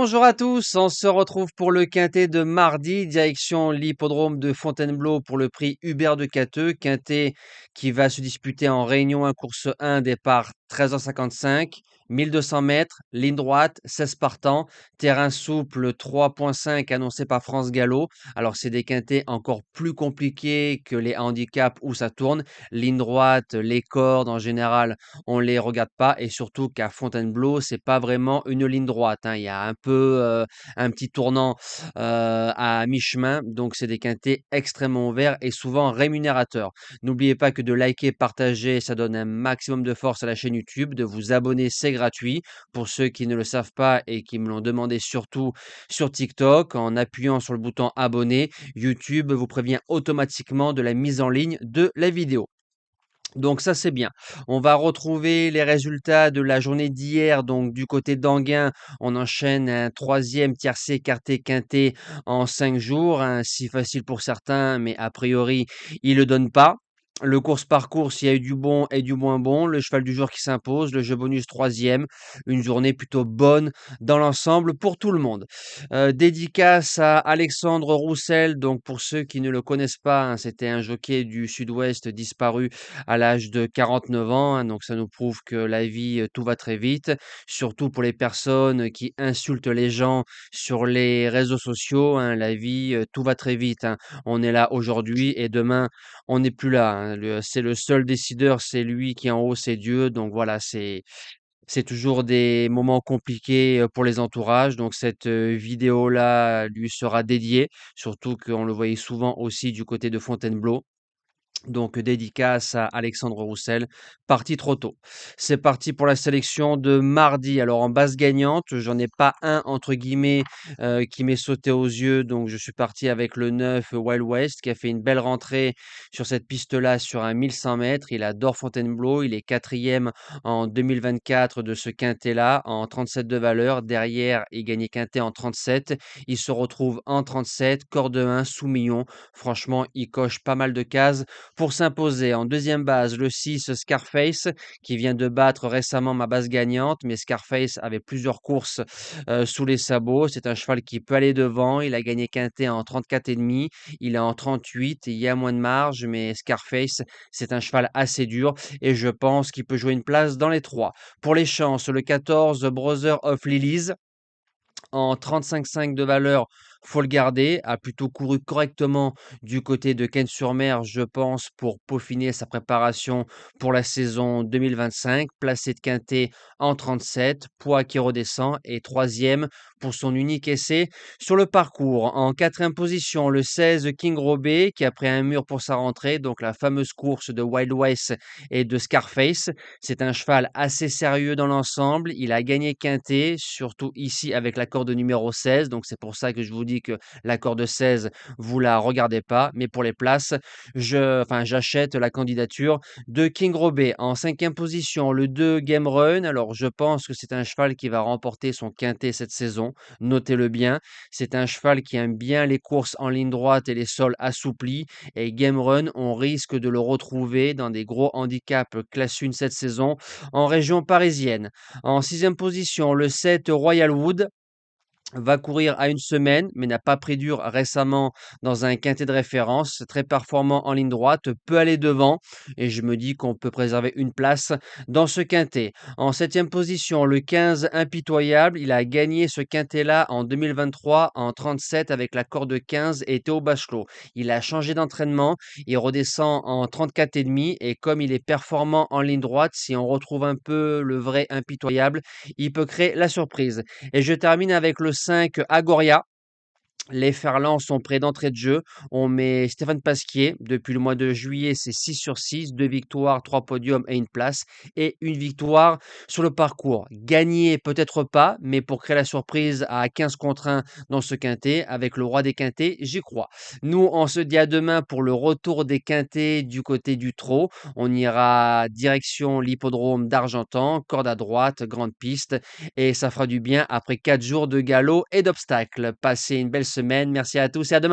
Bonjour à tous, on se retrouve pour le quintet de mardi, direction l'hippodrome de Fontainebleau pour le prix Hubert de Cateux, quintet qui va se disputer en Réunion 1, course 1, départ 13h55, 1200 mètres, ligne droite, 16 partants, terrain souple 3.5 annoncé par France Gallo. Alors c'est des quintets encore plus compliqués que les handicaps où ça tourne. Ligne droite, les cordes en général, on les regarde pas et surtout qu'à Fontainebleau, c'est pas vraiment une ligne droite, hein. Il y a un peu, un petit tournant, à mi-chemin, donc c'est des quintets extrêmement ouverts et souvent rémunérateurs. N'oubliez pas que de liker, partager, ça donne un maximum de force à la chaîne YouTube, de vous abonner, c'est gratuit. Pour ceux qui ne le savent pas et qui me l'ont demandé surtout sur TikTok, en appuyant sur le bouton abonner, YouTube vous prévient automatiquement de la mise en ligne de la vidéo. Donc ça, c'est bien. On va retrouver les résultats de la journée d'hier. Donc du côté d'Anguin, on enchaîne un troisième tiercé écarté quintet en 5 jours, hein. Si facile pour certains, mais a priori, il le donne pas. Le course par course, il y a eu du bon et du moins bon. Le cheval du jour qui s'impose, le jeu bonus troisième. Une journée plutôt bonne dans l'ensemble pour tout le monde. Dédicace à Alexandre Roussel. Donc pour ceux qui ne le connaissent pas, hein, c'était un jockey du Sud-Ouest disparu à l'âge de 49 ans, hein, donc ça nous prouve que la vie, tout va très vite, surtout pour les personnes qui insultent les gens sur les réseaux sociaux, hein. La vie, tout va très vite, hein. On est là aujourd'hui et demain, on n'est plus là, hein. C'est le seul décideur, c'est lui qui est en haut, c'est Dieu, donc voilà, c'est toujours des moments compliqués, pour les entourages, donc cette, vidéo-là lui sera dédiée, surtout qu'on le voyait souvent aussi du côté de Fontainebleau. Donc dédicace à Alexandre Roussel, parti trop tôt. C'est parti pour la sélection de mardi. Alors en base gagnante, j'en ai pas un entre guillemets qui m'est sauté aux yeux. Donc je suis parti avec le 9 Wild West qui a fait une belle rentrée sur cette piste-là sur un 1100 mètres. Il adore Fontainebleau. Il est quatrième en 2024 de ce quintet-là en 37 de valeur. Derrière, il gagnait quintet en 37. Il se retrouve en 37, corde 1, sous million. Franchement, il coche pas mal de cases pour s'imposer. En deuxième base, le 6 Scarface qui vient de battre récemment ma base gagnante, mais Scarface avait plusieurs courses sous les sabots. C'est un cheval qui peut aller devant. Il a gagné quintet en 34,5. Il est en 38. Il y a moins de marge, mais Scarface, c'est un cheval assez dur et je pense qu'il peut jouer une place dans les trois. Pour les chances, le 14 Brother of Lilies en 35,5 de valeur, faut le garder, a plutôt couru correctement du côté de Cannes-sur-Mer, je pense, pour peaufiner sa préparation pour la saison 2025. Placé de quintet en 37, poids qui redescend et troisième pour son unique essai sur le parcours. En quatrième position, le 16 King Robé qui a pris un mur pour sa rentrée, donc la fameuse course de Wild West et de Scarface. C'est un cheval assez sérieux dans l'ensemble. Il a gagné quintet, surtout ici avec la corde numéro 16. Donc c'est pour ça que je vous dis que la corde 16, vous la regardez pas. Mais pour les places, j'achète la candidature de King Robé. En cinquième position, le 2 Game Run. Alors je pense que c'est un cheval qui va remporter son quintet cette saison. Notez-le bien. C'est un cheval qui aime bien les courses en ligne droite et les sols assouplis. Et Game Run, on risque de le retrouver dans des gros handicaps classe 1 cette saison en région parisienne. En sixième position, le 7 Royal Wood va courir à une semaine, mais n'a pas pris dur récemment dans un quintet de référence. Très performant en ligne droite, peut aller devant. Et je me dis qu'on peut préserver une place dans ce quintet. En septième position, le 15 Impitoyable. Il a gagné ce quintet-là en 2023 en 37 avec la corde 15 et Théo Bachelot. Il a changé d'entraînement. Il redescend en 34,5. Et comme il est performant en ligne droite, si on retrouve un peu le vrai Impitoyable, il peut créer la surprise. Et je termine avec le 5 Agoria. Les Ferlands sont prêts d'entrée de jeu. On met Stéphane Pasquier. Depuis le mois de juillet, c'est 6 sur 6, 2 victoires, 3 podiums et une place. Et une victoire sur le parcours. Gagné, peut-être pas, mais pour créer la surprise à 15 contre 1 dans ce quintet, avec le roi des quintets, j'y crois. Nous, on se dit à demain pour le retour des quintets du côté du trot. On ira direction l'hippodrome d'Argentan, corde à droite, grande piste. Et ça fera du bien après 4 jours de galop et d'obstacles. Passez une belle semaine. Merci à tous et à demain.